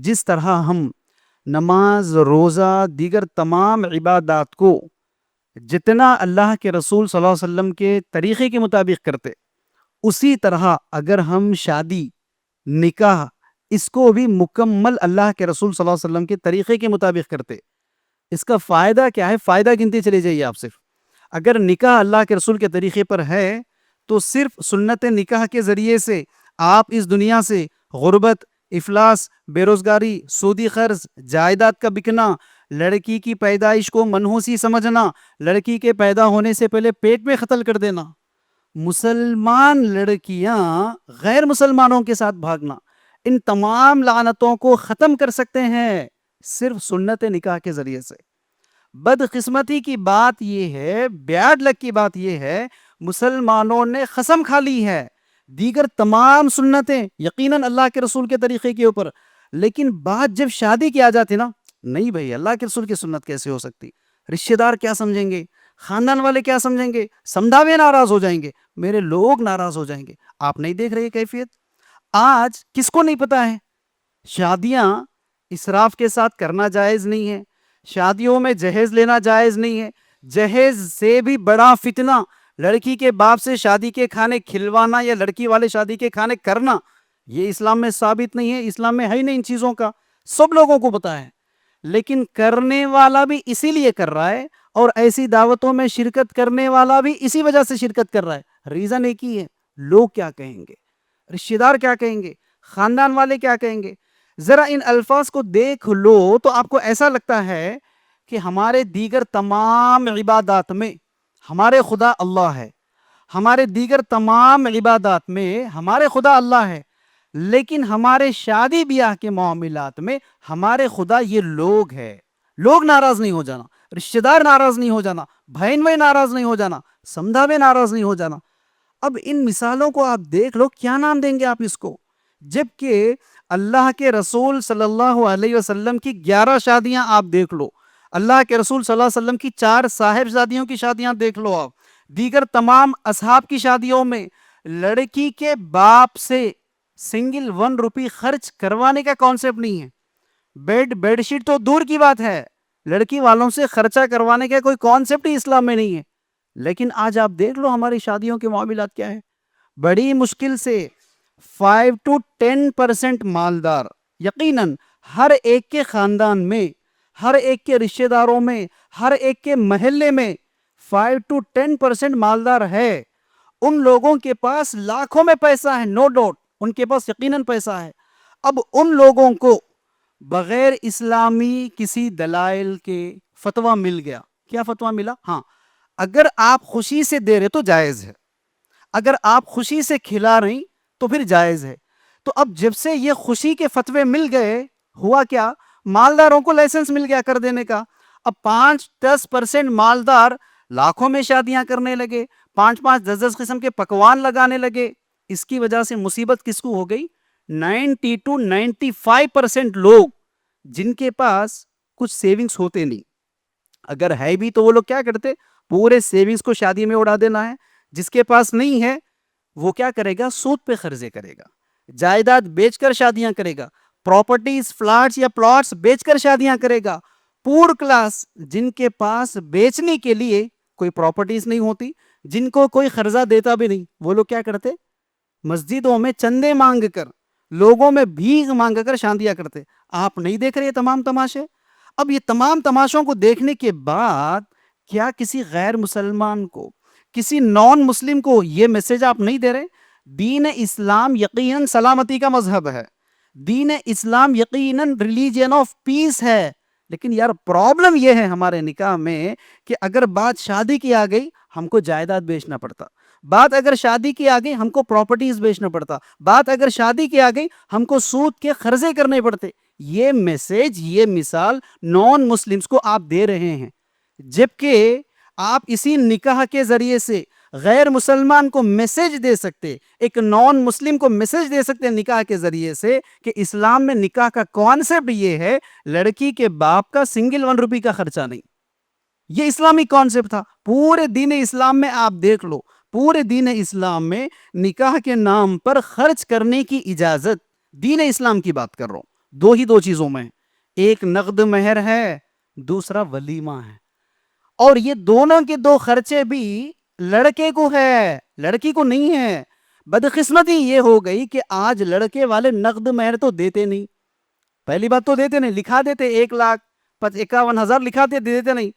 جس طرح ہم نماز، روزہ، دیگر تمام عبادات کو جتنا اللہ کے رسول صلی اللہ علیہ وسلم کے طریقے کے مطابق کرتے، اسی طرح اگر ہم شادی، نکاح، اس کو بھی مکمل اللہ کے رسول صلی اللہ علیہ وسلم کے طریقے کے مطابق کرتے، اس کا فائدہ کیا ہے؟ فائدہ گنتے چلے جائیے آپ. صرف اگر نکاح اللہ کے رسول کے طریقے پر ہے تو صرف سنت نکاح کے ذریعے سے آپ اس دنیا سے غربت، افلاس، بے روزگاری، سودی قرض، جائیداد کا بکنا، لڑکی کی پیدائش کو منحوسی سمجھنا، لڑکی کے پیدا ہونے سے پہلے پیٹ میں قتل کر دینا، مسلمان لڑکیاں غیر مسلمانوں کے ساتھ بھاگنا، ان تمام لعنتوں کو ختم کر سکتے ہیں صرف سنت نکاح کے ذریعے سے. بدقسمتی کی بات یہ ہے، بیڈ لک کی بات یہ ہے، مسلمانوں نے قسم کھا لی ہے دیگر تمام سنتیں یقیناً اللہ کے رسول کے طریقے کے اوپر، لیکن بات جب شادی کی آ جاتی نا، نہیں بھائی اللہ کے رسول کی سنت کیسے ہو سکتی؟ رشتہ دار کیا سمجھیں گے؟ خاندان والے کیا سمجھیں گے؟ سمدھاوے ناراض ہو جائیں گے، میرے لوگ ناراض ہو جائیں گے. آپ نہیں دیکھ رہے کیفیت؟ آج کس کو نہیں پتا ہے شادیاں اسراف کے ساتھ کرنا جائز نہیں ہے، شادیوں میں جہیز لینا جائز نہیں ہے، جہیز سے بھی بڑا فتنہ لڑکی کے باپ سے شادی کے کھانے کھلوانا یا لڑکی والے شادی کے کھانے کرنا، یہ اسلام میں ثابت نہیں ہے، اسلام میں ہے ہی نہیں ان چیزوں کا، سب لوگوں کو پتا ہے. لیکن کرنے والا بھی اسی لیے کر رہا ہے اور ایسی دعوتوں میں شرکت کرنے والا بھی اسی وجہ سے شرکت کر رہا ہے. ریزن ایک ہی ہے، لوگ کیا کہیں گے، رشتہ دار کیا کہیں گے، خاندان والے کیا کہیں گے. ذرا ان الفاظ کو دیکھ لو تو آپ کو ایسا لگتا ہے کہ ہمارے دیگر تمام عبادات میں ہمارے خدا اللہ ہے، ہمارے دیگر تمام عبادات میں ہمارے خدا اللہ ہے، لیکن ہمارے شادی بیاہ کے معاملات میں ہمارے خدا یہ لوگ ہے. لوگ ناراض نہیں ہو جانا، رشتہ دار ناراض نہیں ہو جانا، بہن بھائی ناراض نہیں ہو جانا، سمدھاوے ناراض نہیں ہو جانا. اب ان مثالوں کو آپ دیکھ لو، کیا نام دیں گے آپ اس کو؟ جبکہ اللہ کے رسول صلی اللہ علیہ وسلم کی 11 شادیاں آپ دیکھ لو، اللہ کے رسول صلی اللہ علیہ وسلم کی 4 صاحبزادیوں کی شادیاں دیکھ لو، آپ دیگر تمام اصحاب کی شادیوں میں لڑکی کے باپ سے سنگل 1 روپی خرچ کروانے کا کانسیپٹ نہیں ہے. بیڈ شیٹ تو دور کی بات ہے، لڑکی والوں سے خرچہ کروانے کا کوئی کانسیپٹ ہی اسلام میں نہیں ہے. لیکن آج آپ دیکھ لو ہماری شادیوں کے معاملات کیا ہے. بڑی مشکل سے 5 to 10% مالدار، یقیناً ہر ایک کے خاندان میں، ہر ایک کے رشتہ داروں میں، ہر ایک کے محلے میں 5 to 10% مالدار ہے. ان لوگوں کے پاس لاکھوں میں پیسہ ہے، نو ڈاؤٹ ان کے پاس یقیناً پیسہ ہے. اب ان لوگوں کو بغیر اسلامی کسی دلائل کے فتویٰ مل گیا. کیا فتویٰ ملا؟ ہاں، اگر آپ خوشی سے دے رہے تو جائز ہے، اگر آپ خوشی سے کھلا رہی تو پھر جائز ہے. تو اب جب سے یہ خوشی کے فتوے مل گئے، ہوا کیا؟ مالداروں کو لائسنس مل گیا کر دینے کا. اب 5-10% مالدار لاکھوں میں شادیاں کرنے لگے، 5-10 قسم کے پکوان لگانے لگے. اس کی وجہ سے مصیبت کس کو ہو گئی؟ 90 to 95% لوگ جن کے پاس کچھ سیونگز ہوتے نہیں، اگر ہے بھی تو وہ لوگ کیا کرتے؟ پورے سیونگز کو شادی میں اڑا دینا ہے. جس کے پاس نہیں ہے وہ کیا کرے گا؟ سود پہ قرضے کرے گا، جائیداد بیچ کر شادیاں کرے گا، پراپرٹیز، فلیٹس یا پلاٹس بیچ کر شادیاں کرے گا. پور کلاس جن کے پاس بیچنے کے لیے کوئی پراپرٹیز نہیں ہوتی، جن کو کوئی قرضہ دیتا بھی نہیں، وہ لوگ کیا کرتے؟ مسجدوں میں چندے مانگ کر، لوگوں میں بھیک مانگ کر شادیاں کرتے. آپ نہیں دیکھ رہے یہ تمام تماشے؟ اب یہ تمام تماشوں کو دیکھنے کے بعد کیا کسی غیر مسلمان کو، کسی نان مسلم کو یہ میسج آپ نہیں دے رہے؟ دین اسلام یقیناً سلامتی کا مذہب ہے، دین اسلام یقیناً ریلیجن آف پیس ہے. لیکن یار پرابلم یہ ہے ہمارے نکاح میں کہ اگر بات شادی کی آ گئی ہم کو جائیداد بیچنا پڑتا، بات اگر شادی کی آ گئی ہم کو پراپرٹیز بیچنا پڑتا، بات اگر شادی کی آ گئی ہم کو سود کے قرضے کرنے پڑتے. یہ میسج، یہ مثال نان مسلمز کو آپ دے رہے ہیں، جبکہ آپ اسی نکاح کے ذریعے سے غیر مسلمان کو میسج دے سکتے، ایک نان مسلم کو میسج دے سکتے نکاح کے ذریعے سے کہ اسلام میں نکاح کا کانسیپٹ یہ ہے، لڑکی کے باپ کا سنگل 1 روپی کا خرچہ نہیں. یہ اسلامی کانسیپٹ تھا. پورے دین اسلام میں آپ دیکھ لو، پورے دین اسلام میں نکاح کے نام پر خرچ کرنے کی اجازت، دین اسلام کی بات کر رہا ہوں، دو چیزوں میں، ایک نقد مہر ہے، دوسرا ولیمہ ہے، اور یہ دونوں کے دو خرچے بھی لڑکے کو ہے، لڑکی کو نہیں ہے۔ بدقسمتی یہ ہو گئی کہ آج لڑکے والے نقد مہر تو دیتے نہیں، پہلی بات تو دیتے نہیں، لکھا دیتے 1,51,000 لکھا دیتے نہیں،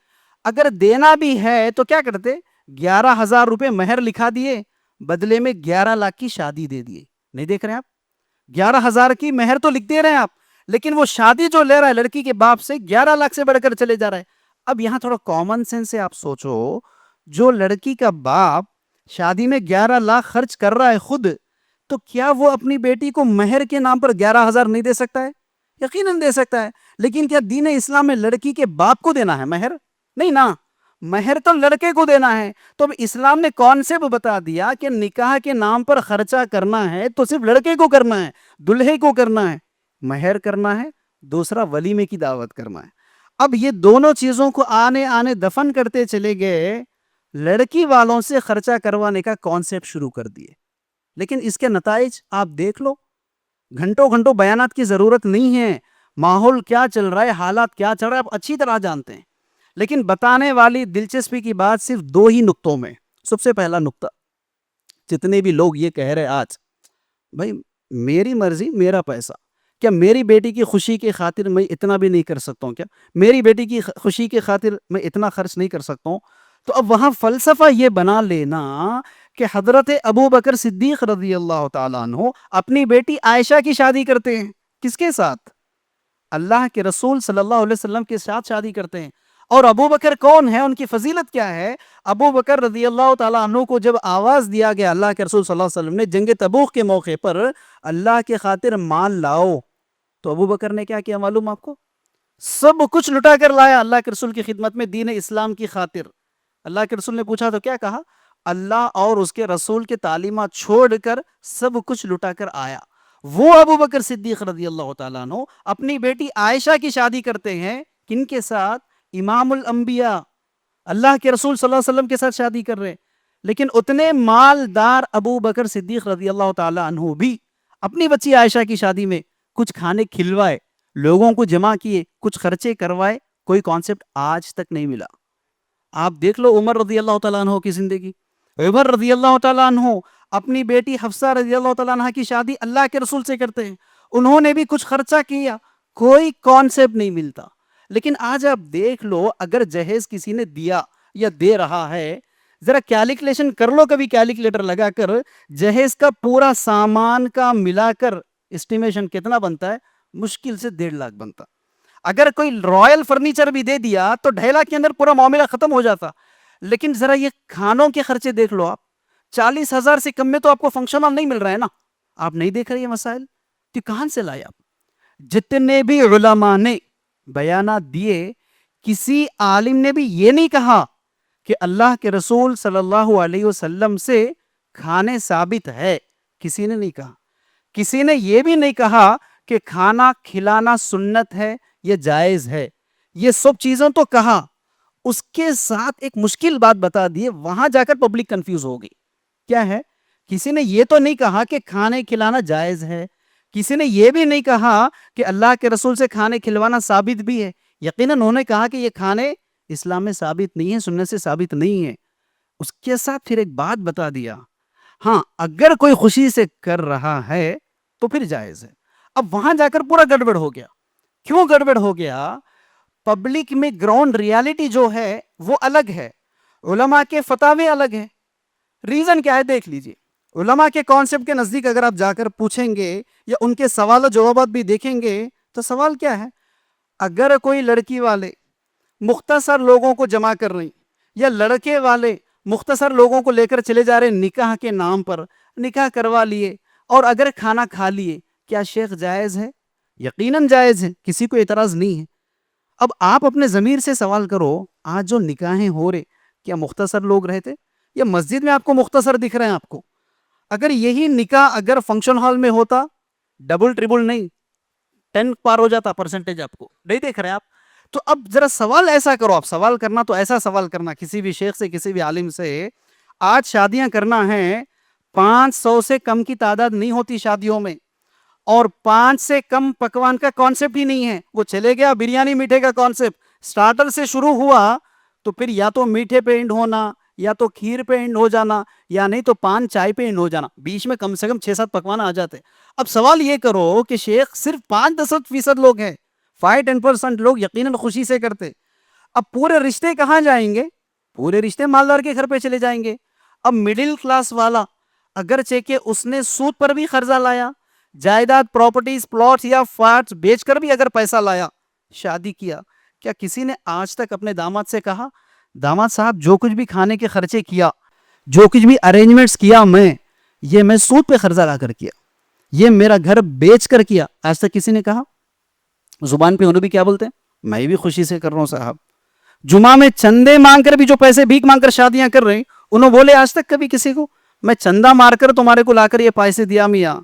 اگر دینا بھی ہے تو کیا کرتے، 11,000 روپے مہر لکھا دیے، بدلے میں 11 لاکھ کی شادی دے دیے۔ نہیں دیکھ رہے آپ، 11,000 کی مہر تو لکھ دے رہے ہیں آپ، لیکن وہ شادی جو لے رہا ہے لڑکی کے باپ سے 11 لاکھ سے بڑھ کر چلے جا رہا ہے۔ اب یہاں تھوڑا کامن سینس سے آپ سوچو، جو لڑکی کا باپ شادی میں 11 لاکھ خرچ کر رہا ہے خود، تو کیا وہ اپنی بیٹی کو مہر کے نام پر 11,000 نہیں دے سکتا ہے؟ یقیناً دے سکتا ہے، لیکن کیا دین اسلام میں لڑکی کے باپ کو دینا ہے مہر؟ نہیں نا، مہر تو لڑکے کو دینا ہے۔ تو اب اسلام نے کانسیپٹ بتا دیا کہ نکاح کے نام پر خرچہ کرنا ہے تو صرف لڑکے کو کرنا ہے، دلہے کو کرنا ہے، مہر کرنا ہے، دوسرا ولیمے کی دعوت کرنا ہے۔ اب یہ دونوں چیزوں کو آنے دفن کرتے چلے گئے، لڑکی والوں سے خرچہ کروانے کا کانسیپٹ شروع کر دیے، لیکن اس کے نتائج آپ دیکھ لو، گھنٹوں گھنٹوں بیانات کی ضرورت نہیں ہے، ماحول کیا چل رہا ہے، حالات کیا چل رہا ہے آپ اچھی طرح جانتے ہیں، لیکن بتانے والی دلچسپی کی بات صرف 2 ہی نقطوں میں۔ سب سے پہلا نقطہ، جتنے بھی لوگ یہ کہہ رہے آج، بھائی میری مرضی میرا پیسہ، کیا میری بیٹی کی خوشی کی خاطر میں اتنا بھی نہیں کر سکتا ہوں؟ کیا میری بیٹی کی خوشی کی خاطر میں اتنا خرچ نہیں کر سکتا ہوں؟ تو اب وہاں فلسفہ یہ بنا لینا کہ حضرت ابو بکر صدیق رضی اللہ تعالیٰ عنہ اپنی بیٹی عائشہ کی شادی کرتے ہیں، کس کے ساتھ؟ اللہ کے رسول صلی اللہ علیہ وسلم کے ساتھ شادی کرتے ہیں۔ اور ابو بکر کون ہے، ان کی فضیلت کیا ہے؟ ابو بکر رضی اللہ تعالیٰ عنہ کو جب آواز دیا گیا اللہ کے رسول صلی اللہ علیہ وسلم نے جنگ تبوک کے موقع پر، اللہ کے خاطر مال لاؤ، تو ابو بکر نے کیا کیا معلوم آپ کو؟ سب کچھ لٹا کر لایا اللہ کے رسول کی خدمت میں دین اسلام کی خاطر۔ اللہ کے رسول نے پوچھا تو کیا کہا؟ اللہ اور اس کے رسول کے تعلیمات چھوڑ کر سب کچھ لٹا کر آیا۔ وہ ابو بکر صدیق رضی اللہ تعالیٰ عنہ اپنی بیٹی عائشہ کی شادی کرتے ہیں، کن کے ساتھ؟ امام الانبیاء اللہ کے رسول صلی اللہ علیہ وسلم کے ساتھ شادی کر رہے ہیں۔ لیکن اتنے مالدار ابو بکر صدیق رضی اللہ تعالیٰ عنہ بھی اپنی بچی عائشہ کی شادی میں کچھ کھانے کھلوائے، لوگوں کو جمع کیے، کچھ خرچے کروائے، کوئی کانسیپٹ آج تک نہیں ملا۔ آپ دیکھ لو عمر رضی اللہ تعالیٰ عنہ کی زندگی، عمر رضی اللہ تعالیٰ عنہ اپنی بیٹی حفصہ رضی اللہ تعالیٰ عنہ کی شادی اللہ کے رسول سے کرتے ہیں، انہوں نے بھی کچھ خرچہ کیا، کوئی کانسیپٹ نہیں ملتا۔ لیکن آج آپ دیکھ لو، اگر جہیز کسی نے دیا یا دے رہا ہے، ذرا کیلکولیشن کر لو کبھی کیلکولیٹر لگا کر، جہیز کا پورا سامان کا ملا کر اسٹیمیشن کتنا بنتا ہے؟ مشکل سے 1.5 لاکھ بنتا۔ اگر کوئی رائل فرنیچر بھی دے دیا تو 2.5 لاکھ کے اندر پورا معاملہ ختم ہو جاتا۔ لیکن ذرا یہ کھانوں کے خرچے دیکھ لو آپ، 40,000 سے کم میں تو آپ کو فنکشن ہال نہیں مل رہا ہے نا۔ آپ نہیں دیکھ رہے یہ مسائل، تو کہاں سے لائے آپ؟ جتنے بھی علماء نے بیانات دیے، کسی عالم نے بھی یہ نہیں کہا کہ اللہ کے رسول صلی اللہ علیہ وسلم سے کھانے ثابت ہے، کسی نے نہیں کہا۔ کسی نے یہ بھی نہیں کہا کہ کھانا کھلانا سنت ہے یا جائز ہے، یہ سب چیزوں تو کہا، اس کے ساتھ ایک مشکل بات بتا دیے، وہاں جا کر پبلک کنفیوز ہوگی۔ کیا ہے؟ کسی نے یہ تو نہیں کہا کہ کھانے کھلانا جائز ہے، کسی نے یہ بھی نہیں کہا کہ اللہ کے رسول سے کھانے کھلوانا ثابت بھی ہے۔ یقیناً انہوں نے کہا کہ یہ کھانے اسلام میں ثابت نہیں ہے، سنت سے ثابت نہیں ہے۔ اس کے ساتھ پھر ایک بات بتا دیا، ہاں اگر کوئی خوشی سے کر رہا ہے تو پھر جائز ہے۔ اب وہاں جا کر پورا گڑبڑ ہو گیا۔ کیوں گڑبڑ ہو گیا؟ پبلک میں گراؤنڈ ریالٹی جو ہے وہ الگ ہے، علماء کے فتاوے الگ ہیں۔ ریزن کیا ہے دیکھ لیجئے، علماء کے کانسیپٹ کے نزدیک اگر آپ جا کر پوچھیں گے یا ان کے سوال و جوابات بھی دیکھیں گے تو سوال کیا ہے؟ اگر کوئی لڑکی والے مختصر لوگوں کو جمع کر رہی یا لڑکے والے مختصر لوگوں کو لے کر چلے جا رہے نکاح کے نام پر، نکاح کروا لیے اور اگر کھانا کھا لیے، کیا شیخ جائز ہے؟ یقیناً جائز ہے، کسی کو اعتراض نہیں ہے۔ اب آپ اپنے ضمیر سے سوال کرو، آج جو نکاحیں ہو رہے کیا مختصر لوگ رہتے یا مسجد میں آپ کو مختصر دکھ رہے ہیں؟ آپ کو اگر یہی نکاح اگر فنکشن ہال میں ہوتا، ڈبل ٹریبل نہیں 10 پار ہو جاتا پرسنٹیج، آپ کو نہیں دیکھ رہے آپ؟ تو اب ذرا سوال ایسا کرو، آپ سوال کرنا تو ایسا سوال کرنا کسی بھی شیخ سے، کسی بھی عالم سے، آج شادیاں کرنا ہیں 500 سے کم کی تعداد نہیں ہوتی شادیوں میں، اور 5 سے کم پکوان کا کانسیپٹ ہی نہیں ہے. وہ چلے گیا بریانی میٹھے کا کانسیپٹ, سٹارٹر سے شروع ہوا تو پھر یا تو میٹھے پہ اینڈ ہونا, یا تو کھیر پہ اینڈ ہو جانا, یا نہیں تو پان چائے پہ اینڈ ہو جانا. بیچ میں کم سے کم 6-7 پکوان آ جاتے. اب سوال یہ کرو کہ شیخ صرف 5-10% لوگ ہیں, 5-10% لوگ یقیناً خوشی سے کرتے. اب پورے رشتے کہاں جائیں گے؟ پورے رشتے مالدار کے گھر پہ چلے جائیں گے. اب مڈل کلاس والا اگرچہ کہ اس نے سود پر بھی قرضہ لایا, جائیداد پراپرٹیز پلاٹس یا فلیٹس بیچ کر بھی اگر پیسہ لایا, شادی کیا, کیا کسی نے آج تک اپنے داماد سے کہا داماد صاحب جو کچھ بھی کھانے کے خرچے کیا, جو کچھ بھی ارینجمنٹس کیا یہ میں سود پہ قرضہ لا کر کیا, یہ میرا گھر بیچ کر کیا؟ آج تک کسی نے کہا؟ زبان پہ انہوں بھی کیا بولتے ہیں, میں بھی خوشی سے کر رہا ہوں صاحب. جمعہ میں چندے مانگ کر بھی جو پیسے بھیک مانگ کر شادیاں کر رہے ہیں, انہوں بولے آج تک کبھی کسی کو میں چندہ مار کر تمہارے کو لا کر یہ پیسے دیا میاں,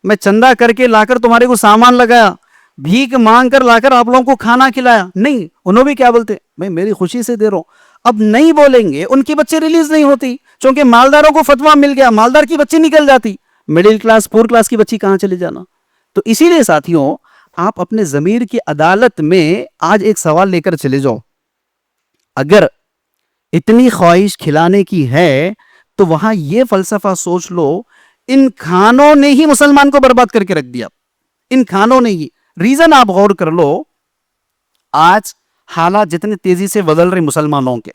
میں چندہ کر کے لا کر تمہارے کو سامان لگایا, بھیک مانگ کر لا کر آپ لوگوں کو کھانا کھلایا؟ نہیں, انہوں بھی کیا بولتے, میں میری خوشی سے دے رہا ہوں. اب نہیں بولیں گے, ان کی بچے ریلیز نہیں ہوتی, چونکہ مالداروں کو فتویٰ مل گیا, مالدار کی بچی نکل جاتی, مڈل کلاس پور کلاس کی بچی کہاں چلے جانا. تو اسی لیے ساتھیوں, آپ اپنے ضمیر کی عدالت میں آج ایک سوال لے کر چلے جاؤ. اگر اتنی خواہش کھلانے کی ہے تو وہاں یہ فلسفہ سوچ لو, ان کھانوں نے ہی مسلمان کو برباد کر کے رکھ دیا, ان کھانوں نے ہی. ریزن آپ غور کر لو, آج حالات جتنے تیزی سے بدل رہے مسلمانوں کے,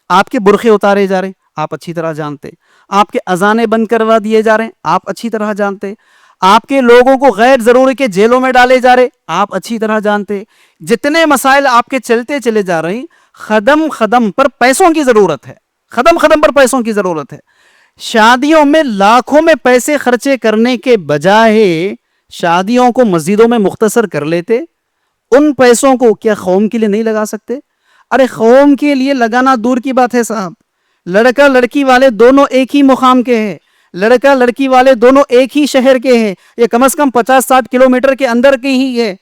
آپ کے برقعے اتارے جا رہے, آپ اچھی طرح جانتے, آپ کے اذانیں بند کروا دیے جا رہے, آپ اچھی طرح جانتے, آپ کے لوگوں کو غیر ضروری کے جیلوں میں ڈالے جا رہے, آپ اچھی طرح جانتے, جتنے مسائل آپ کے چلتے چلے جا رہے ہیں, قدم قدم پر پیسوں کی ضرورت ہے, قدم قدم پر پیسوں کی ضرورت ہے. شادیوں میں لاکھوں میں پیسے خرچے کرنے کے بجائے شادیوں کو مسجدوں میں مختصر کر لیتے. ان پیسوں کو کیا قوم کے لیے نہیں لگا سکتے؟ ارے قوم کے لیے لگانا دور کی بات ہے صاحب, لڑکا لڑکی والے دونوں ایک ہی مقام کے ہیں, لڑکا لڑکی والے دونوں ایک ہی شہر کے ہیں, یہ کم از کم 50-60 کلومیٹر کے اندر کے ہی ہے.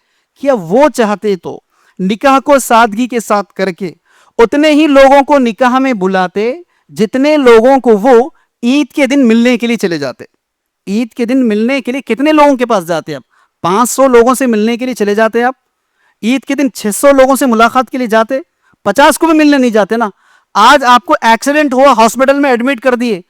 کیا وہ چاہتے تو نکاح کو سادگی کے ساتھ کر کے اتنے ہی لوگوں کو نکاح میں بلاتے جتنے لوگوں کو وہ عید کے دن ملنے کے لیے چلے جاتے. عید کے دن ملنے کے لیے کتنے لوگوں کے پاس جاتے؟ آپ 500 لوگوں سے ملنے کے لیے چلے جاتے, آپ عید کے دن 600 لوگوں سے ملاقات کے لیے جاتے, 50 کو بھی ملنے نہیں جاتے نا. آج آپ کو ایکسیڈنٹ ہوا, ہاسپٹل میں ایڈمٹ کر دیے,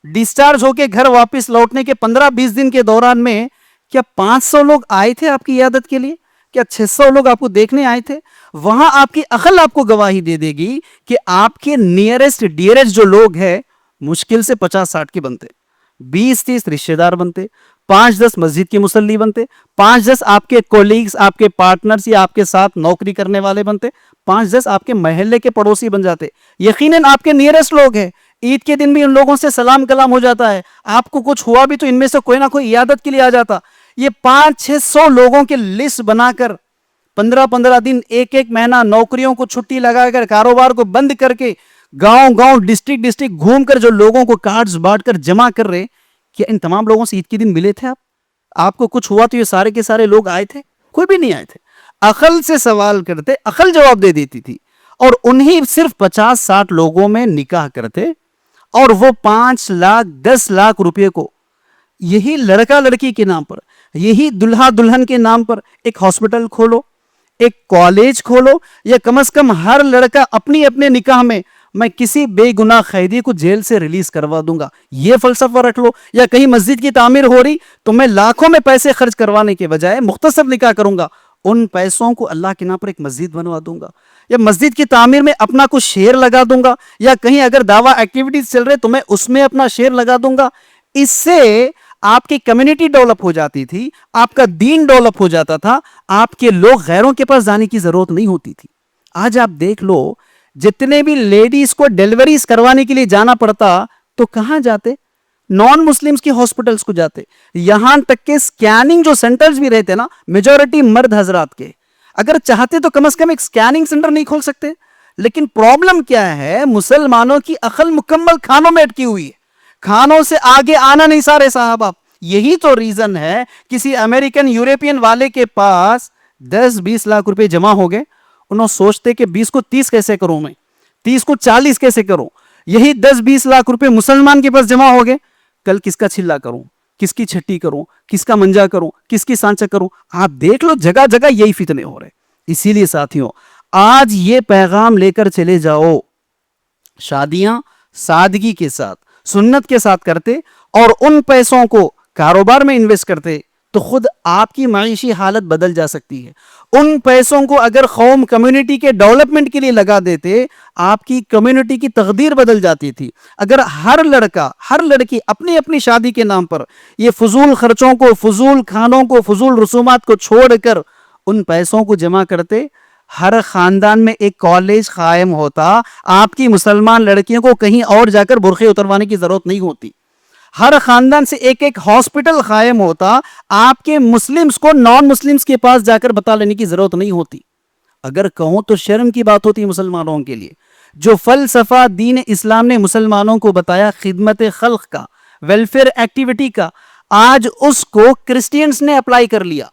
ڈسچارج ہو کے گھر واپس لوٹنے کے 15-20 دن کے دوران میں کیا 500 لوگ آئے تھے آپ کی عیادت کے لیے؟ کیا 600 لوگ آپ کو دیکھنے آئے تھے؟ وہاں آپ کی عقل آپ کو گواہی دے دے گی کہ آپ کے نیئرسٹ ڈیئرسٹ جو لوگ ہیں مشکل سے 50-60 کے بنتے, 20-30 رشتہ دار بنتے, 5-10 مسجد کے مصلی بنتے, 5-10 آپ کے کولیگز, آپ کے پارٹنرز یا آپ کے ساتھ نوکری کرنے والے بنتے, 5-10 آپ کے محلے کے پڑوسی بن جاتے. یقیناً آپ کے نیئرسٹ لوگ ہیں, عید کے دن بھی ان لوگوں سے سلام کلام ہو جاتا ہے, آپ کو کچھ ہوا بھی تو ان میں سے کوئی نہ کوئی عیادت کے لیے آ جاتا. یہ 500-600 لوگوں کے لسٹ بنا کر 15-15 دن, ایک مہینہ نوکریوں کو چھٹی لگا کر, کاروبار کو بند کر کے, گاؤں ڈسٹرکٹ گھوم کر جو لوگوں کو کارڈز بانٹ کر جمع کر رہے, کیا ان تمام لوگوں سے عید کے دن ملے تھے آپ؟ آپ کو کچھ ہوا تو یہ سارے کے سارے لوگ آئے تھے؟ کوئی بھی نہیں آئے تھے. عقل سے سوال کرتے, عقل جواب دے دیتی تھی, اور انہی صرف 50-60 لوگوں میں نکاح کرتے, اور وہ 5 لاکھ 10 لاکھ روپے کو یہی لڑکا لڑکی کے نام پر, یہی دلہا دلہن کے نام پر ایک ہاسپٹل کھولو, ایک کالج کھولو, یا کم از کم ہر لڑکا اپنے نکاح میں کسی بے گناہ قیدی کو جیل سے ریلیز کروا دوں گا, یہ فلسفہ رکھ لو. یا کہیں مسجد کی تعمیر ہو رہی تو میں لاکھوں میں پیسے خرچ کروانے کے بجائے مختصر نکاح کروں گا, ان پیسوں کو اللہ کے نام پر ایک مسجد بنوا دوں گا, یا مسجد کی تعمیر میں اپنا کچھ شیئر لگا دوں گا, یا کہیں اگر دعویٰ ایکٹیویٹیز چل رہے تو میں اس میں اپنا شیئر لگا دوں گا. اس سے آپ کی کمیونٹی ڈیولپ ہو جاتی تھی, آپ کا دین ڈیولپ ہو جاتا تھا, آپ کے لوگ غیروں کے پاس جانے کی ضرورت نہیں ہوتی تھی. آج آپ دیکھ لو, جتنے بھی لیڈیز کو ڈیلیوریز کروانے کے لیے جانا پڑتا تو کہاں جاتے؟ نان مسلمز کی ہاسپٹلز کو جاتے. یہاں تک کہ سکیننگ جو سینٹرز بھی رہتے نا, میجورٹی مرد حضرات کے, اگر چاہتے تو کم از کم ایک سکیننگ سینٹر نہیں کھول سکتے. لیکن پرابلم کیا ہے, مسلمانوں کی عقل مکمل کھانوں میں اٹکی ہوئی ہے, کھانوں سے آگے آنا نہیں سارے صاحب آپ. یہی تو ریزن ہے, کسی امریکن یورپین والے کے پاس 10-20 لاکھ روپے جمع ہو گئے, انہوں سوچتے کہ 20 کو 30 کیسے کروں, میں 30 کو 40 کیسے کروں. یہی 10-20 لاکھ روپے مسلمان کے پاس جمع ہو گئے, کل کس کا چھلا کروں, کس کی چھٹی کروں, کس کا منجا کروں, کس کی سانچا کروں. آپ دیکھ لو جگہ جگہ یہی فتنے ہو رہے. اسی لیے ساتھیوں آج یہ پیغام لے کر چلے جاؤ, شادیاں سادگی کے ساتھ سنت کے ساتھ کرتے اور ان پیسوں کو کاروبار میں انویسٹ کرتے تو خود آپ کی معیشی حالت بدل جا سکتی ہے. ان پیسوں کو اگر قوم کمیونٹی کے ڈیولپمنٹ کے لیے لگا دیتے, آپ کی کمیونٹی کی تقدیر بدل جاتی تھی. اگر ہر لڑکا ہر لڑکی اپنی اپنی شادی کے نام پر یہ فضول خرچوں کو, فضول کھانوں کو, فضول رسومات کو چھوڑ کر ان پیسوں کو جمع کرتے, ہر خاندان میں ایک کالج قائم ہوتا. آپ کی مسلمان لڑکیوں کو کہیں اور جا کر برقعے اتروانے کی ضرورت نہیں ہوتی. ہر خاندان سے ایک ایک ہاسپٹل قائم ہوتا. آپ کے مسلمز کو نان مسلمز کے پاس جا کر بتا لینے کی ضرورت نہیں ہوتی. اگر کہوں تو شرم کی بات ہوتی ہے مسلمانوں کے لیے. جو فلسفہ دین اسلام نے مسلمانوں کو بتایا خدمت خلق کا, ویلفیئر ایکٹیویٹی کا, آج اس کو کرسچینز نے اپلائی کر لیا.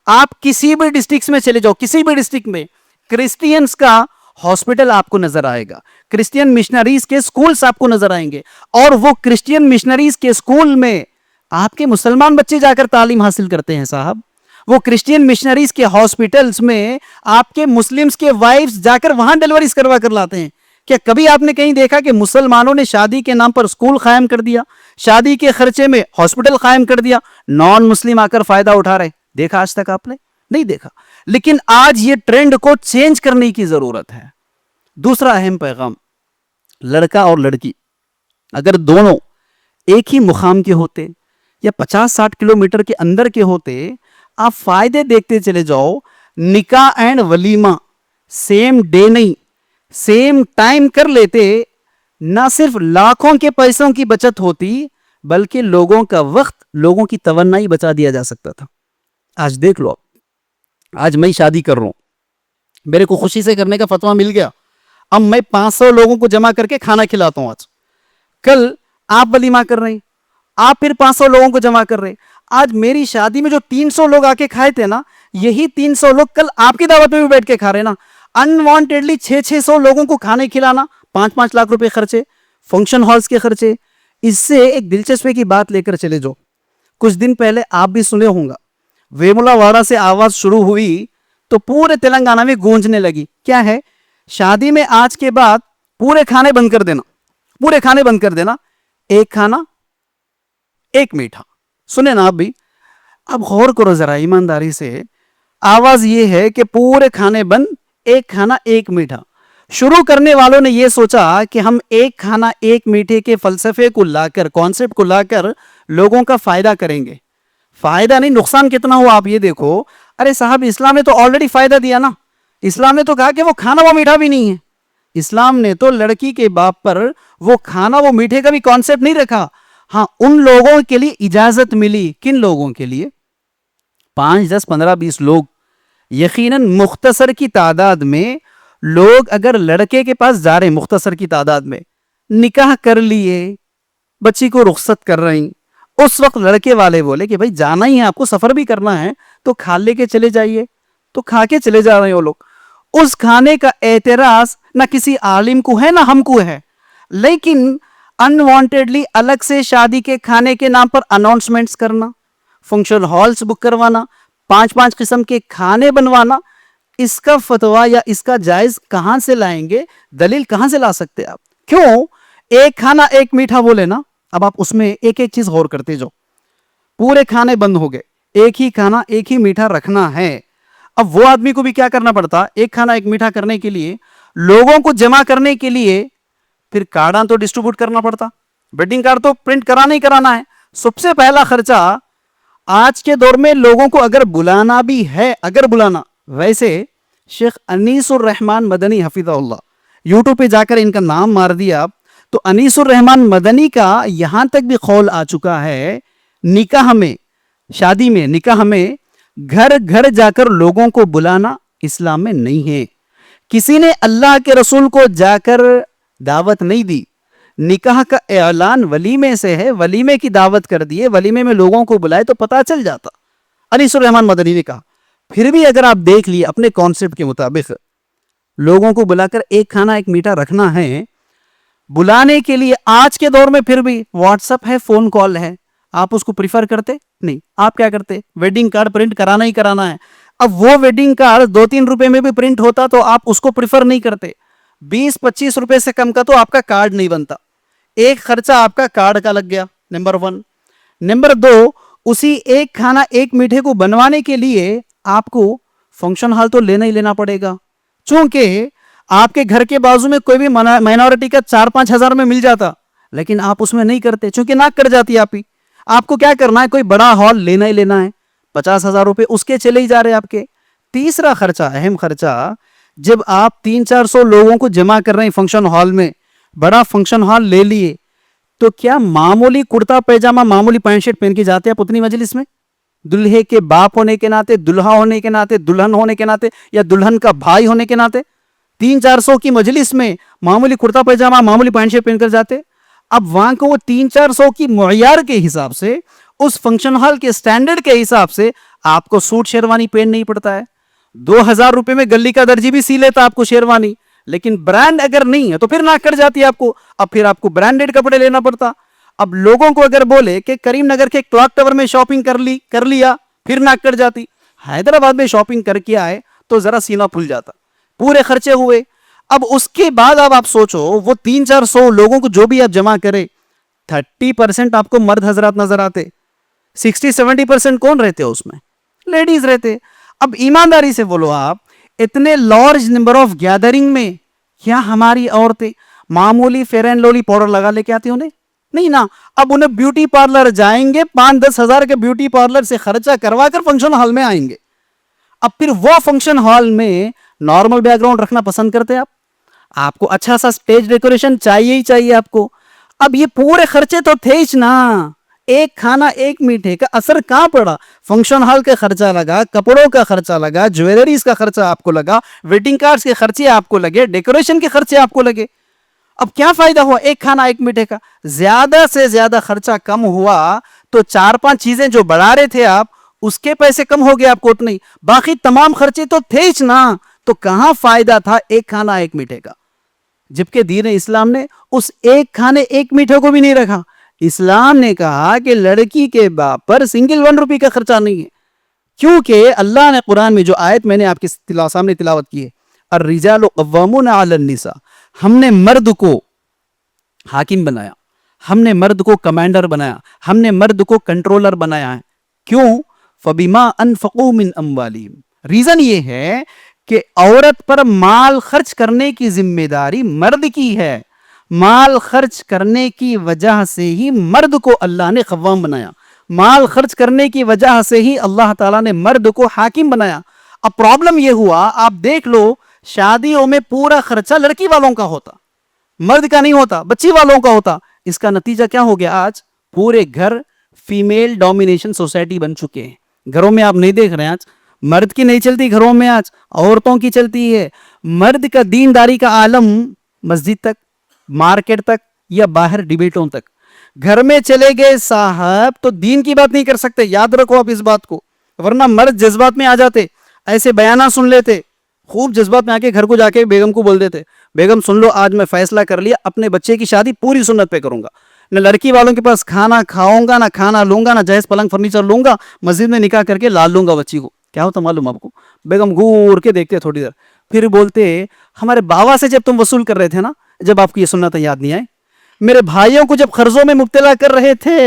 آپ کسی بھی ڈسٹرکٹ میں چلے جاؤ, کسی بھی ڈسٹرکٹ میں کرسچینز کا ہاسپٹل آپ کو نظر آئے گا, کرسچین مشنریز کے سکولز آپ کو نظر آئیں گے, اور وہ کرسچین مشنریز کے سکول میں آپ کے مسلمان بچے جا کر تعلیم حاصل کرتے ہیں صاحب. وہ کرسچین مشنریز کے ہاسپٹلز میں آپ کے مسلمز کے وائفز جا کر وہاں ڈیلیوریز کروا کر لاتے ہیں. کیا کبھی آپ نے کہیں دیکھا کہ مسلمانوں نے شادی کے نام پر سکول قائم کر دیا, شادی کے خرچے میں ہاسپٹل قائم کر دیا, نان مسلم آ کر فائدہ اٹھا رہے؟ دیکھا آج تک آپ نے؟ نہیں دیکھا. لیکن آج یہ ٹرینڈ کو چینج کرنے کی ضرورت ہے. دوسرا اہم پیغام, لڑکا اور لڑکی اگر دونوں ایک ہی مقام کے ہوتے یا 50-60 کلومیٹر کے اندر کے ہوتے, آپ فائدے دیکھتے چلے جاؤ. نکاح اینڈ ولیمہ سیم ڈے نہیں, سیم ٹائم کر لیتے, نہ صرف لاکھوں کے پیسوں کی بچت ہوتی بلکہ لوگوں کا وقت, لوگوں کی توانائی بچا دیا جا سکتا تھا. آج دیکھ لو, آج میں شادی کر رہا ہوں, میرے کو خوشی سے کرنے کا فتویٰ مل گیا, اب میں 500 لوگوں کو جمع کر کے کھانا کھلاتا ہوں. آج کل آپ ولیمہ کر رہے ہیں, آپ پھر 500 لوگوں کو جمع کر رہے ہیں. آج میری شادی میں جو 300 لوگ آ کے کھائے تھے نا, یہی 300 لوگ کل آپ کی دعوت میں بھی بیٹھ کے کھا رہے نا. انوانٹیڈلی 600 لوگوں کو کھانے کھلانا, 5-5 لاکھ روپے خرچے, فنکشن ہالز کے خرچے. اس سے ایک دلچسپی کی بات لے کر چلے جو, کچھ دن پہلے آپ بھی سنے ہوں گا, ویمولا وارا سے آواز شروع ہوئی تو پورے تلنگانہ میں گونجنے لگی. کیا ہے؟ شادی میں آج کے بعد پورے کھانے بند کر دینا, پورے کھانے بند کر دینا, ایک کھانا ایک میٹھا. سنیں نا آپ بھی, اب غور کرو ذرا ایمانداری سے. آواز یہ ہے کہ پورے کھانے بند, ایک کھانا ایک میٹھا. شروع کرنے والوں نے یہ سوچا کہ ہم ایک کھانا ایک میٹھے کے فلسفے کو لا کر, کانسیپٹ کو لا کر لوگوں کا فائدہ کریں گے. فائدہ نہیں, نقصان کتنا ہوا آپ یہ دیکھو. ارے صاحب, اسلام نے تو آلریڈی فائدہ دیا نا. اسلام نے تو کہا کہ وہ کھانا وہ میٹھا بھی نہیں ہے. اسلام نے تو لڑکی کے باپ پر وہ کھانا وہ میٹھے کا بھی کانسیپٹ نہیں رکھا. ہاں, ان لوگوں کے لیے اجازت ملی. کن لوگوں کے لیے؟ 5, 10, 15, 20 لوگ, یقیناً مختصر کی تعداد میں لوگ اگر لڑکے کے پاس جا رہے ہیں, مختصر کی تعداد میں نکاح کر لیے, بچی کو رخصت کر رہے ہیں, اس وقت لڑکے والے بولے کہ بھائی جانا ہی ہے, آپ کو سفر بھی کرنا ہے تو کھا لے کے چلے جائیے, تو کھا کے چلے جا رہے ہیں وہ لوگ. اس کھانے کا اعتراض نہ کسی عالم کو ہے نہ ہم کو ہے, لیکن انوانٹیڈلی الگ سے شادی کے کھانے کے نام پر اناؤنسمنٹس کرنا, فنکشن ہالز بک کروانا, 5-5 قسم کے کھانے بنوانا, اس کا فتویٰ یا اس کا جائز کہاں سے لائیں گے؟ دلیل کہاں سے لا سکتے آپ؟ کیوں ایک کھانا ایک میٹھا بولے نا. اب آپ اس میں ایک ایک چیز غور کرتے جو, پورے کھانے بند ہو گئے, ایک ہی کھانا ایک ہی میٹھا رکھنا ہے. اب وہ آدمی کو بھی کیا کرنا پڑتا؟ ایک کھانا ایک میٹھا کرنے کے لیے, لوگوں کو جمع کرنے کے لیے پھر کارڈاں تو ڈسٹریبیوٹ کرنا پڑتا, ویڈنگ کارڈ تو پرنٹ کرانا ہی کرانا ہے. سب سے پہلا خرچہ آج کے دور میں لوگوں کو اگر بلانا بھی ہے, اگر بلانا, ویسے شیخ انیس الرحمن مدنی حفظہ اللہ, یوٹیوب پہ جا کر ان کا نام مار دیا تو انیس الرحمن مدنی کا یہاں تک بھی قول آ چکا ہے, نکاح میں, شادی میں, نکاح میں گھر گھر جا کر لوگوں کو بلانا اسلام میں نہیں ہے. کسی نے اللہ کے رسول کو جا کر دعوت نہیں دی. نکاح کا اعلان ولیمے سے ہے, ولیمے کی دعوت کر دیے, ولیمے میں لوگوں کو بلائے تو پتا چل جاتا. انیس الرحمن مدنی نے کہا. پھر بھی اگر آپ دیکھ لیے اپنے کانسیپٹ کے مطابق لوگوں کو بلا کر ایک کھانا ایک میٹھا رکھنا ہے, بلانے کے لیے آج کے دور میں پھر بھی واٹس ایپ ہے, فون کال ہے. آپ اس کو پریفر کرتے نہیں. آپ کیا کرتے؟ ویڈنگ کارڈ پرنٹ کرانا ہی کرانا ہے. اب وہ ویڈنگ کارڈ 2-3 روپے میں بھی پرنٹ ہوتا تو آپ اس کو پریفر نہیں کرتے. 20-25 روپے سے کم کا تو آپ کا کارڈ نہیں بنتا. ایک خرچہ آپ کا کارڈ کا لگ گیا، نمبر 1. نمبر 2، اسی ایک کھانا ایک میٹھے کو بنوانے کے لیے آپ کو فنکشن ہال تو لینا ہی لینا پڑے گا. چونکہ آپ کے گھر کے بازو میں کوئی بھی مائنورٹی کا 4-5 ہزار میں مل جاتا، لیکن آپ اس میں نہیں کرتے چونکہ ناک کٹ جاتی آپ ہی. آپ کو کیا کرنا ہے؟ کوئی بڑا ہال لینا ہی لینا ہے. 50,000 روپے اس کے چلے ہی جا رہے آپ کے. تیسرا خرچہ، اہم خرچہ، جب آپ 300-400 لوگوں کو جمع کر رہے ہیں فنکشن ہال میں، بڑا فنکشن ہال لے لیے، تو کیا معمولی کرتا پیجامہ معمولی پینٹ شرٹ پہن کے جاتے ہیں اپنی مجلس میں؟ دلہے کے باپ ہونے کے ناطے، دلہا ہونے کے ناطے، دلہن ہونے کے ناطے، یا دلہن کا بھائی ہونے کے ناطے 300-400 کی مجلس میں معمولی کرتا پیجامہ معمولی پینٹ شرٹ پہن کر جاتے؟ اب وہاں کو وہ 300-400 کی معیار کے حساب سے، اس فنکشن ہال کے سٹینڈرڈ کے حساب سے آپ کو سوٹ شیروانی پہن نہیں پڑتا ہے. 2,000 روپے میں گلی کا درجی بھی سی لیتا آپ کو شیروانی، لیکن برانڈ اگر نہیں ہے تو پھر ناک کٹ جاتی ہے آپ کو. اب پھر آپ کو برانڈڈ کپڑے لینا پڑتا. اب لوگوں کو اگر بولے کہ کریم نگر کے کلاک ٹاور میں شاپنگ کر لیا، پھر ناک کٹ جاتی. حیدرآباد میں شاپنگ کر کے آئے تو ذرا سینہ پھول جاتا. پورے خرچے ہوئے. اب اس کے بعد آپ سوچو، وہ 300-400 لوگوں کو جو بھی آپ جمع کرے، 30% آپ کو مرد حضرات نظر آتے، 60-70% کون رہتے اس میں؟ لیڈیز رہتے. اب ایمانداری سے بولو، آپ اتنے لارج نمبر آف گیدرنگ میں کیا ہماری عورتیں معمولی فیئر اینڈ لولی پاؤڈر لگا لے کے آتی انہیں؟ نہیں نا. اب انہیں بیوٹی پارلر جائیں گے، 5-10 ہزار کے بیوٹی پارلر سے خرچہ کروا کر فنکشن ہال میں آئیں گے. اب پھر وہ فنکشن ہال میں نارمل بیک گراؤنڈ رکھنا پسند کرتے آپ کو اچھا سا سٹیج ڈیکوریشن چاہیے ہی چاہیے آپ کو. اب یہ پورے خرچے تو تھے ہی نا. ایک کھانا ایک میٹھے کا اثر کہاں پڑا؟ فنکشن ہال کا خرچہ لگا، کپڑوں کا خرچہ لگا، جویلریز کا خرچہ آپ کو لگا، ویڈنگ کارڈز کے خرچے آپ کو لگے، ڈیکوریشن کے خرچے آپ کو لگے. اب کیا فائدہ ہوا ایک کھانا ایک میٹھے کا؟ زیادہ سے زیادہ خرچہ کم ہوا تو 4-5 چیزیں جو بڑھا رہے تھے آپ، اس کے پیسے کم ہو گئے آپ کو اتنے ہی. باقی تمام خرچے تو تھے ہی نا. تو کہاں فائدہ تھا ایک کھانا ایک میٹھے کا؟ جبکہ دین اسلام نے اس ایک کھانے ایک میٹھے کو بھی نہیں رکھا. اسلام نے کہا کہ لڑکی کے باپ پر سنگل 1 روپے کا خرچہ نہیں ہے. کیونکہ اللہ نے قرآن میں جو آیت میں نے آپ کے سامنے تلاوت کی ہے، الرجال قوامون علی النساء، ہم نے مرد کو حاکم بنایا، ہم نے مرد کو کمانڈر بنایا، ہم نے مرد کو کنٹرولر بنایا ہے. کیوں؟ فبما انفقوا من اموالہم. ریزن یہ ہے کہ عورت پر مال خرچ کرنے کی ذمہ داری مرد کی ہے. مال خرچ کرنے کی وجہ سے ہی مرد کو اللہ نے قوام بنایا. مال خرچ کرنے کی وجہ سے ہی اللہ تعالیٰ نے مرد کو حاکم بنایا. اب پرابلم یہ ہوا، آپ دیکھ لو شادیوں میں پورا خرچہ لڑکی والوں کا ہوتا، مرد کا نہیں ہوتا، بچی والوں کا ہوتا. اس کا نتیجہ کیا ہو گیا؟ آج پورے گھر فیمیل ڈومینیشن سوسائٹی بن چکے ہیں. گھروں میں آپ نہیں دیکھ رہے ہیں آج مرد کی نہیں چلتی، گھروں میں آج عورتوں کی چلتی ہے. مرد کا دینداری کا عالم مسجد تک، مارکیٹ تک، یا باہر ڈیبیٹوں تک. گھر میں چلے گئے صاحب تو دین کی بات نہیں کر سکتے. یاد رکھو آپ اس بات کو، ورنہ مرد جذبات میں آ جاتے، ایسے بیانات سن لیتے، خوب جذبات میں آ کے گھر کو جا کے بیگم کو بول دیتے، بیگم سن لو آج میں فیصلہ کر لیا اپنے بچے کی شادی پوری سنت پہ کروں گا، نہ لڑکی والوں کے پاس کھانا کھاؤں گا، نہ کھانا لوں گا، نہ جہیز پلنگ فرنیچر لوں گا، مسجد میں نکاح کر کے لال لوں گا بچی کو. کیا ہوتا معلوم آپ کو؟ بیگم گور کے دیکھتے تھوڑی دیر، پھر بولتے ہمارے بابا سے جب تم وصول کر رہے تھے نا، جب آپ کو یہ سنتیں یاد نہیں آئے، میرے بھائیوں کو جب قرضوں میں مبتلا کر رہے تھے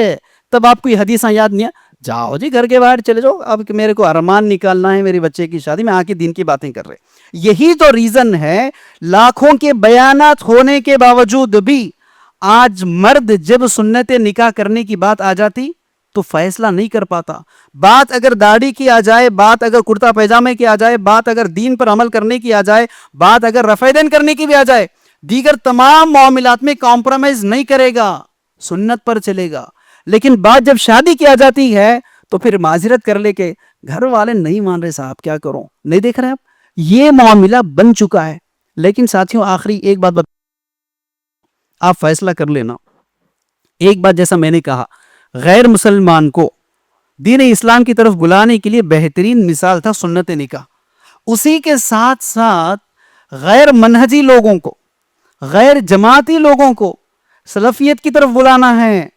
تب آپ کو یہ حدیثاں یاد نہیں آئے؟ جاؤ جی گھر کے باہر چلے جاؤ، اب میرے کو ارمان نکالنا ہے میری بچے کی شادی میں، آ کے دین کی باتیں کر رہے. یہی تو ریزن ہے، لاکھوں کے بیانات ہونے کے باوجود بھی آج مرد جب سنت نکاح کرنے کی بات آ جاتی تو فیصلہ نہیں کر پاتا. بات اگر داڑھی کی آ جائے، بات اگر کرتا پیجامے کی آ جائے، بات اگر دین پر عمل کرنے کی آ جائے، بات اگر رفع دین کرنے کی بھی آ جائے، دیگر تمام معاملات میں کمپرومائز نہیں کرے گا، سنت پر چلے گا. لیکن بات جب شادی کی آ جاتی ہے تو پھر معذرت کر لے کہ گھر والے نہیں مان رہے صاحب، کیا کروں؟ نہیں دیکھ رہے آپ یہ معاملہ بن چکا ہے. لیکن ساتھیوں آخری ایک بات آپ فیصلہ کر لینا. ایک بات جیسا میں نے کہا، غیر مسلمان کو دین اسلام کی طرف بلانے کے لیے بہترین مثال تھا سنت نکاح. اسی کے ساتھ ساتھ غیر منہجی لوگوں کو، غیر جماعتی لوگوں کو سلفیت کی طرف بلانا ہے،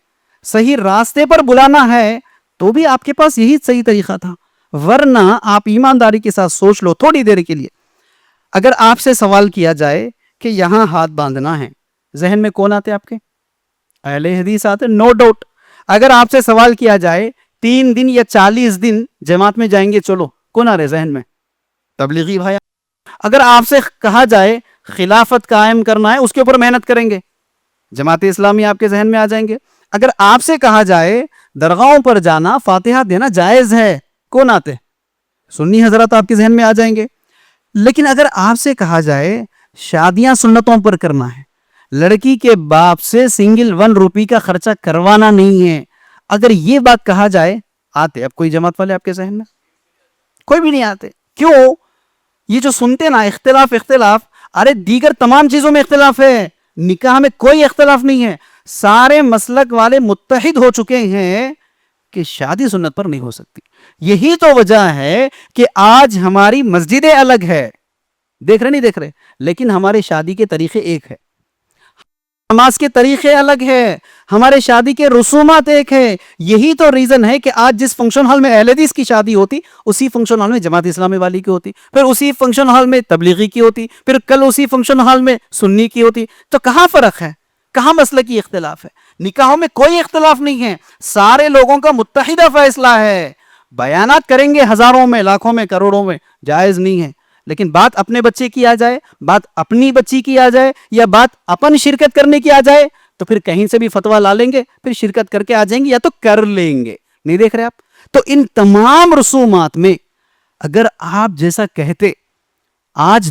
صحیح راستے پر بلانا ہے تو بھی آپ کے پاس یہی صحیح طریقہ تھا. ورنہ آپ ایمانداری کے ساتھ سوچ لو تھوڑی دیر کے لیے, اگر آپ سے سوال کیا جائے کہ یہاں ہاتھ باندھنا ہے, ذہن میں کون آتے آپ کے؟ اہل حدیث آتے, نو ڈاؤٹ. اگر آپ سے سوال کیا جائے 3 دن یا 40 دن جماعت میں جائیں گے, چلو, کون آ رہے ذہن میں؟ تبلیغی بھائی. اگر آپ سے کہا جائے خلافت قائم کرنا ہے, اس کے اوپر محنت کریں گے, جماعت اسلامی آپ کے ذہن میں آ جائیں گے. اگر آپ سے کہا جائے درگاہوں پر جانا, فاتحہ دینا جائز ہے, کون آتے؟ سنی حضرات آپ کے ذہن میں آ جائیں گے. لیکن اگر آپ سے کہا جائے شادیاں سنتوں پر کرنا ہے, لڑکی کے باپ سے سنگل 1 روپی کا خرچہ کروانا نہیں ہے, اگر یہ بات کہا جائے, آتے اب کوئی جماعت والے آپ کے ذہن میں؟ کوئی بھی نہیں آتے. کیوں؟ یہ جو سنتے نا اختلاف, ارے دیگر تمام چیزوں میں اختلاف ہے, نکاح میں کوئی اختلاف نہیں ہے. سارے مسلک والے متحد ہو چکے ہیں کہ شادی سنت پر نہیں ہو سکتی. یہی تو وجہ ہے کہ آج ہماری مسجدیں الگ ہے, دیکھ رہے نہیں دیکھ رہے, لیکن ہمارے شادی کے طریقے ایک ہے, نماز کے طریقے الگ ہے, ہمارے شادی کے رسومات ایک ہے. یہی تو ریزن ہے کہ آج جس فنکشن ہال میں اہل حدیث کی شادی ہوتی, اسی فنکشن ہال میں جماعت اسلامی والی کی ہوتی, پھر اسی فنکشن ہال میں تبلیغی کی ہوتی, پھر کل اسی فنکشن ہال میں سنی کی ہوتی. تو کہاں فرق ہے, کہاں مسلکی اختلاف ہے؟ نکاحوں میں کوئی اختلاف نہیں ہے, سارے لوگوں کا متحدہ فیصلہ ہے. بیانات کریں گے ہزاروں میں, لاکھوں میں, کروڑوں میں, جائز نہیں ہے. لیکن بات اپنے بچے کی آ جائے, بات اپنی بچی کی آ جائے, یا بات اپن شرکت کرنے کی آ جائے, تو پھر کہیں سے بھی فتویٰ لا لیں گے, پھر شرکت کر کے آ جائیں گے, یا تو کر لیں گے. نہیں دیکھ رہے آپ؟ تو ان تمام رسومات میں اگر آپ جیسا کہتے, آج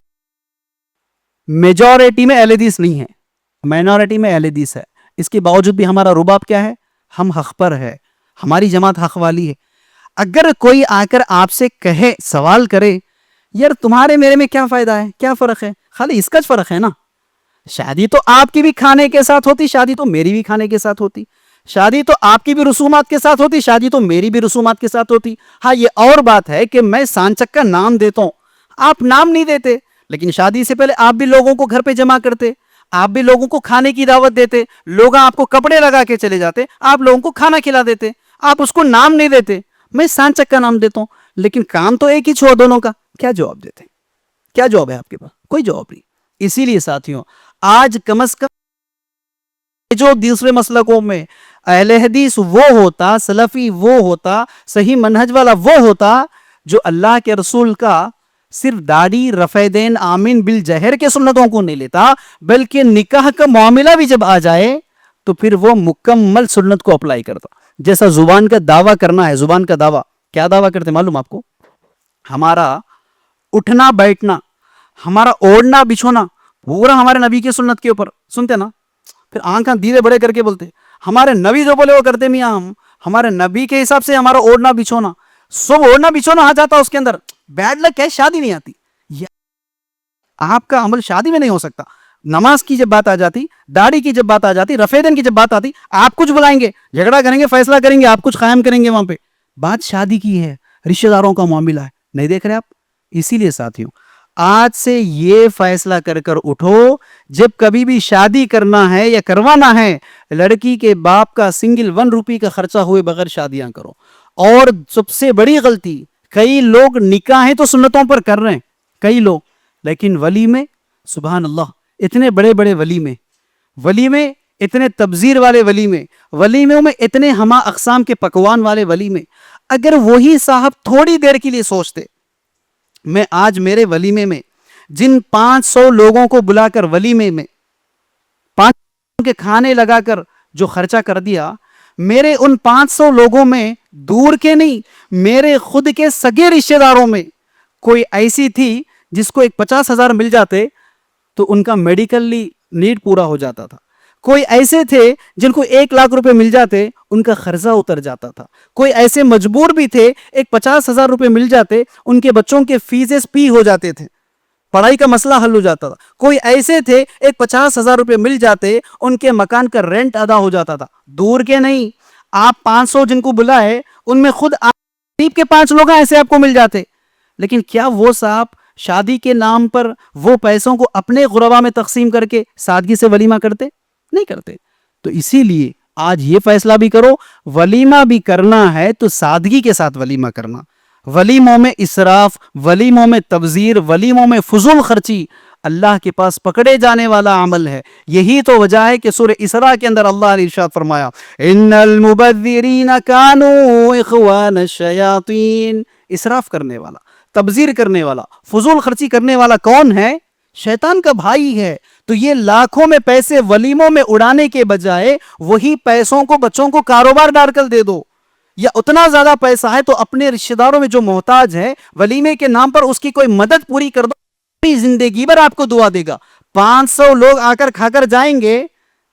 میجورٹی میں اہل حدیث نہیں ہے, مائنورٹی میں اہل حدیث ہے, اس کے باوجود بھی ہمارا رباب کیا ہے؟ ہم حق پر ہے, ہماری جماعت حق والی ہے. اگر کوئی آ کر آپ سے کہے, سوال کرے, یار تمہارے میرے میں کیا فائدہ ہے, کیا فرق ہے؟ خالی اس کا فرق ہے نا. شادی تو آپ کی بھی کھانے کے ساتھ ہوتی, شادی تو میری بھی کھانے کے ساتھ ہوتی, شادی تو آپ کی بھی رسومات کے ساتھ ہوتی, شادی تو میری بھی رسومات کے ساتھ ہوتی. ہاں یہ اور بات ہے کہ میں سانچک کا نام دیتا ہوں, آپ نام نہیں دیتے, لیکن شادی سے پہلے آپ بھی لوگوں کو گھر پہ جمع کرتے, آپ بھی لوگوں کو کھانے کی دعوت دیتے, لوگ آپ کو کپڑے لگا کے چلے جاتے, آپ لوگوں کو کھانا کھلا دیتے, آپ اس کو نام نہیں دیتے. میں سانچک کا نام دیتا ہوں, لیکن کام تو ایک ہی چھوڑ دونوں کا. کیا جواب دیتے؟ کیا جواب ہے آپ کے پاس؟ کوئی جواب نہیں. اسی لیے ساتھیوں, آج کم از کم جو دوسرے مسلکوں میں اہل حدیث وہ ہوتا, سلفی وہ ہوتا, صحیح منہج والا وہ ہوتا, جو اللہ کے رسول کا صرف داڑھی, رفع دین, آمین بالجہر کے سنتوں کو نہیں لیتا, بلکہ نکاح کا معاملہ بھی جب آ جائے تو پھر وہ مکمل سنت کو اپلائی کرتا. جیسا زبان کا دعویٰ کرنا ہے, زبان کا دعویٰ کیا دعویٰ کرتے معلوم آپ کو؟ ہمارا اٹھنا بیٹھنا, ہمارا اوڑھنا بچھونا پورا ہمارے نبی کی سنت کے اوپر. سنتے نا, پھر آنکھاں دیدے بڑے کر کے بولتے ہمارے نبی جو بولے وہ کرتے میاں, ہمارے نبی کے حساب سے ہمارا اوڑھنا بچھونا, سب اوڑھنا بچھونا آ جاتا اس کے اندر. بیڈ لک ہے, شادی نہیں آتی. آپ کا عمل شادی میں نہیں ہو سکتا. نماز کی جب بات آ جاتی, داڑھی کی جب بات آ جاتی, رفع دین کی جب بات آتی, آپ کچھ بلائیں گے, جھگڑا کریں گے, فیصلہ کریں گے, آپ کچھ قائم کریں گے وہاں پہ. بات شادی کی ہے, رشتہ داروں کا معاملہ ہے. نہیں دیکھ رہے آپ؟ اسی لیے ساتھیوں, آج سے یہ فیصلہ کر کر اٹھو, جب کبھی بھی شادی کرنا ہے یا کروانا ہے, لڑکی کے باپ کا سنگل 1 روپی کا خرچہ ہوئے بغیر شادیاں کرو. اور سب سے بڑی غلطی, کئی لوگ نکاحیں تو سنتوں پر کر رہے ہیں, کئی لوگ, لیکن ولیمے, سبحان اللہ, اتنے بڑے بڑے ولیمے, اتنے تبذیر والے ولیموں میں اتنے ہما اقسام کے پکوان والے ولیمے, اگر وہی صاحب تھوڑی دیر کے لیے سوچتے, میں آج میرے ولیمے میں جن 500 لوگوں کو بلا کر ولیمے میں 500 کے کھانے لگا کر جو خرچہ کر دیا, میرے ان 500 لوگوں میں دور کے نہیں, میرے خود کے سگے رشتہ داروں میں کوئی ایسی تھی جس کو 50,000 مل جاتے تو ان کا میڈیکلی نیڈ پورا ہو جاتا تھا. کوئی ایسے تھے جن کو 1,00,000 روپے مل جاتے, ان کا قرضہ اتر جاتا تھا. کوئی ایسے مجبور بھی تھے, 50,000 روپے مل جاتے, ان کے بچوں کے فیسز پی ہو جاتے تھے, پڑھائی کا مسئلہ حل ہو جاتا تھا. کوئی ایسے تھے 50,000 روپے مل جاتے, ان کے مکان کا رینٹ ادا ہو جاتا تھا. دور کے نہیں, آپ 500 جن کو بلائے, ان میں خود قریب کے 5 لوگ ایسے آپ کو مل جاتے. لیکن کیا وہ صاحب شادی کے نام پر وہ پیسوں کو اپنے غربا میں تقسیم کر کے سادگی سے ولیمہ کرتے؟ نہیں کرتے. تو اسی لیے آج یہ فیصلہ بھی کرو، ولیمہ بھی کرنا ہے تو سادگی کے ساتھ ولیمہ کرنا. ولیموں میں اسراف، ولیموں میں تبذیر، ولیموں میں فضول خرچی اللہ کے پاس پکڑے جانے والا عمل ہے. یہی تو وجہ ہے کہ سورہ اسراء کے اندر اللہ نے ارشاد فرمایا ان المبذرین کانوا اخوان الشیاطین. اسراف کرنے والا، تبذیر کرنے والا، فضول خرچی کرنے والا کون ہے؟ شیطان کا بھائی ہے. تو یہ لاکھوں میں پیسے ولیموں میں اڑانے کے بجائے وہی پیسوں کو بچوں کو کاروبار ڈال کر دے دو. یا اتنا زیادہ پیسہ ہے تو اپنے رشتہ داروں میں جو محتاج ہے ولیمے کے نام پر اس کی کوئی مدد پوری کر دو، اپنی زندگی بھر آپ کو دعا دے گا. 500 لوگ آ کر کھا کر جائیں گے،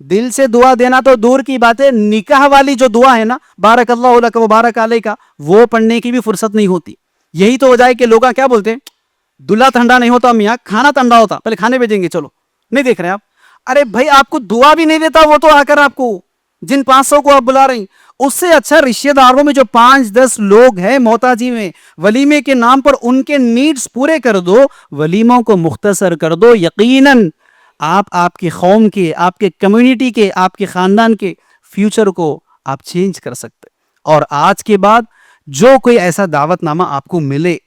دل سے دعا دینا تو دور کی بات ہے، نکاح والی جو دعا ہے نا، بارک اللہ لک و بارک علیک، وہ پڑھنے کی بھی فرصت نہیں ہوتی. یہی تو وجہ ہے کہ لوگ کیا بولتے ہیں، دلہا ٹھنڈا نہیں ہوتا میاں، کھانا ٹھنڈا ہوتا، پہلے کھانے بھیجیں گے چلو. نہیں دیکھ رہے آپ؟ ارے بھائی آپ کو دعا بھی نہیں دیتا وہ تو آ کر آپ کو، جن 500 کو آپ بلا رہے ہیں اس سے اچھا رشتہ داروں میں جو 5-10 لوگ ہیں محتاجی میں، ولیمے کے نام پر ان کے نیڈز پورے کر دو، ولیموں کو مختصر کر دو. یقیناً آپ کے قوم کے، آپ کے کمیونٹی کے، آپ کے خاندان کے فیوچر کو آپ چینج کر سکتے. اور آج کے بعد جو کوئی ایسا دعوت نامہ آپ کو ملے،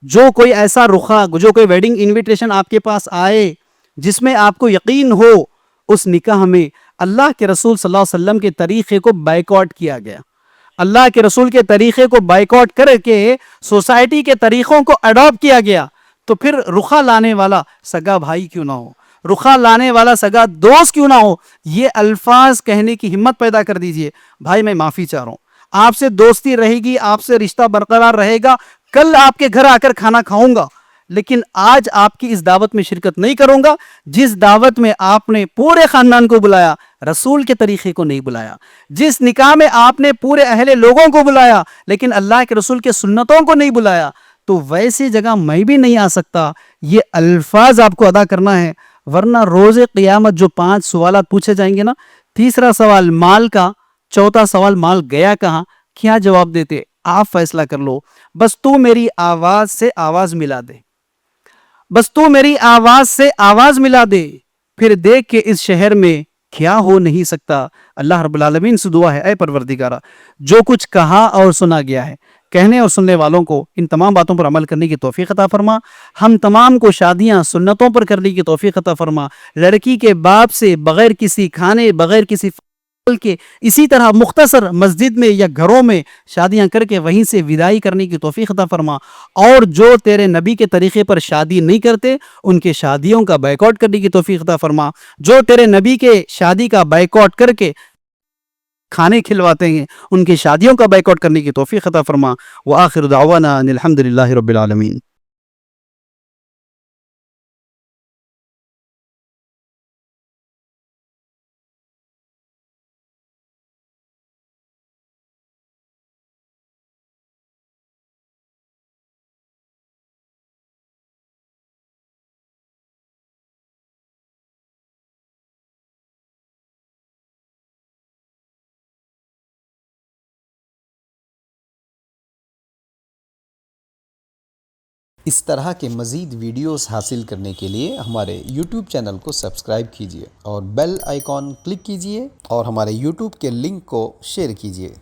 جو کوئی ایسا رخا، جو کوئی ویڈنگ انویٹیشن آپ کے پاس آئے جس میں آپ کو یقین ہو اس نکاح میں اللہ کے رسول صلی اللہ علیہ وسلم کے طریقے کو بائیکاٹ کیا گیا، اللہ کے رسول کے طریقے کو بائیکاٹ کر کے سوسائٹی کے طریقوں کو اڈاپٹ کیا گیا، تو پھر رخا لانے والا سگا بھائی کیوں نہ ہو، رخا لانے والا سگا دوست کیوں نہ ہو، یہ الفاظ کہنے کی ہمت پیدا کر دیجئے. بھائی میں معافی چاہ رہا ہوں، آپ سے دوستی رہے گی، آپ سے رشتہ برقرار رہے گا، کل آپ کے گھر آ کر کھانا کھاؤں گا، لیکن آج آپ کی اس دعوت میں شرکت نہیں کروں گا جس دعوت میں آپ نے پورے خاندان کو بلایا، رسول کے طریقے کو نہیں بلایا. جس نکاح میں آپ نے پورے اہل لوگوں کو بلایا لیکن اللہ کے رسول کے سنتوں کو نہیں بلایا، تو ویسی جگہ میں بھی نہیں آ سکتا. یہ الفاظ آپ کو ادا کرنا ہے، ورنہ روز قیامت جو 5 سوالات پوچھے جائیں گے نا، تیسرا سوال مال کا، چوتھا سوال مال گیا کہاں، کیا جواب دیتے؟ آپ فیصلہ کر لو. بس تو میری آواز سے آواز ملا دے، بس تو میری آواز سے آواز ملا دے، پھر دیکھ کہ اس شہر میں کیا ہو نہیں سکتا. اللہ رب العالمین سے دعا ہے، اے پروردگارہ جو کچھ کہا اور سنا گیا ہے، کہنے اور سننے والوں کو ان تمام باتوں پر عمل کرنے کی توفیق عطا فرما. ہم تمام کو شادیاں سنتوں پر کرنے کی توفیق عطا فرما. لڑکی کے باپ سے بغیر کسی کھانے، بغیر کسی کے اسی طرح مختصر مسجد میں یا گھروں میں شادیاں کر کے وہیں سے وداعی کرنے کی توفیق عطا فرما. اور جو تیرے نبی کے طریقے پر شادی نہیں کرتے ان کے شادیوں کا بائیکاٹ کرنے کی توفیق عطا فرما. جو تیرے نبی کے شادی کا بائیکاٹ کر کے کھانے کھلواتے ہیں ان کی شادیوں کا بائیکاٹ کرنے کی توفیق عطا فرما. وآخر دعوانا ان الحمدللہ رب العالمین. اس طرح کے مزید ویڈیوز حاصل کرنے کے لیے ہمارے YouTube چینل کو سبسکرائب کیجیے اور بیل آئیکن کلک کیجیے اور ہمارے YouTube کے لنک کو شیئر کیجیے.